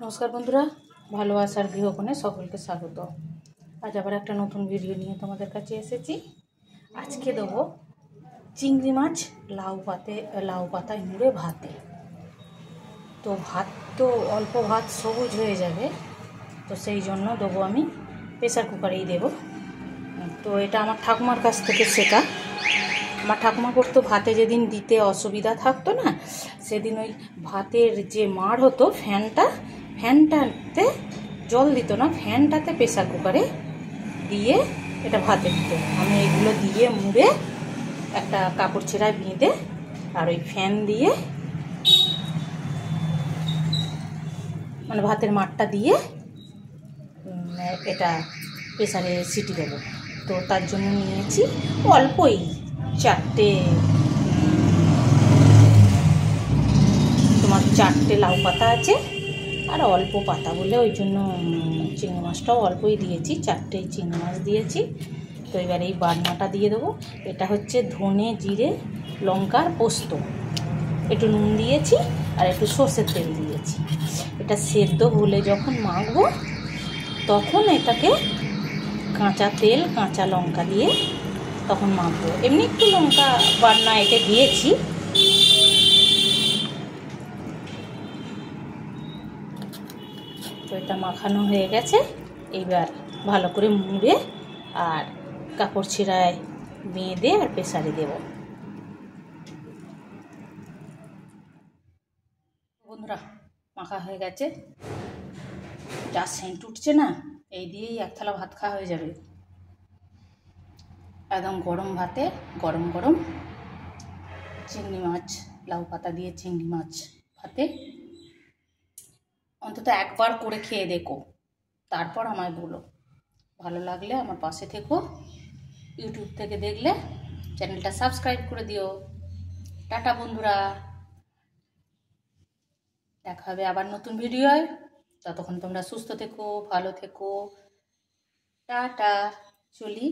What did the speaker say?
নমস্কার বন্ধুরা, ভালোবাসার গৃহকোণে সকলকে স্বাগত। আজ আবার একটা নতুন ভিডিও নিয়ে তোমাদের কাছে এসেছি। আজকে দেবো চিংড়ি মাছ লাউ পাতায় মুড়ে ভাতে। তো ভাত তো অল্প ভাত সবুজ হয়ে যাবে, তো সেই জন্য দেবো আমি প্রেসার কুকারেই দেব। তো এটা আমার ঠাকুমার কাছ থেকে শেখা। আমার ঠাকুমা করতো, ভাতে যেদিন দিতে অসুবিধা থাকতো না, সেদিন ওই ভাতের যে মাড় হতো ফ্যানটাতে জল দিত না, ফ্যানটাতে প্রেসার কুকারে দিয়ে এটা ভাতে দিত। আমি এগুলো দিয়ে মুড়ে একটা কাপড় ছেঁড়ায় বেঁধে আর ওই ফ্যান দিয়ে মানে ভাতের মাড়টা দিয়ে এটা প্রেসারে সিটি দেবো। তো তার জন্য নিয়েছি অল্পই চারটে লাউ পাতা আছে, আর অল্প পাতা বলে ওই জন্য চিংড়ি মাছটাও অল্পই দিয়েছি, 4টে চিংড়ি মাছ দিয়েছি। তো এবার এই বাটনাটা দিয়ে দেবো। এটা হচ্ছে ধনে, জিরে, লঙ্কার পোস্ত, একটু নুন দিয়েছি আর একটু সর্ষের তেল দিয়েছি। এটা সেদ্ধ হলে যখন মাখবো তখন এটাকে কাঁচা তেল কাঁচা লঙ্কা দিয়ে তখন মাখবো। এমনি একটু লঙ্কা বাটনা এতে দিয়েছি। তো এটা মাখানো হয়ে গেছে। এইবার ভালো করে মুড়ে আর কাপড় ছেঁড়ায় বেঁধে আর প্রেসারে দেব। বন্ধুরা, মাখা হয়ে গেছে, যা সেন্ট উঠছে না, এই দিয়েই এক থালা ভাত খাওয়া হয়ে যাবে। একদম গরম ভাতে গরম গরম চিংড়ি মাছ, লাউ পাতা দিয়ে চিংড়ি মাছ ভাতে অন্তত একবার করে খেয়ে দেখো, তারপর আমায় বলো। ভালো লাগলে আমার পাশে থেকো। ইউটিউব থেকে দেখলে চ্যানেলটা সাবস্ক্রাইব করে দিও। টাটা বন্ধুরা, দেখা হবে আবার নতুন ভিডিওয়। ততক্ষণ তোমরা সুস্থ থেকো, ভালো থেকো। টাটা, চলি।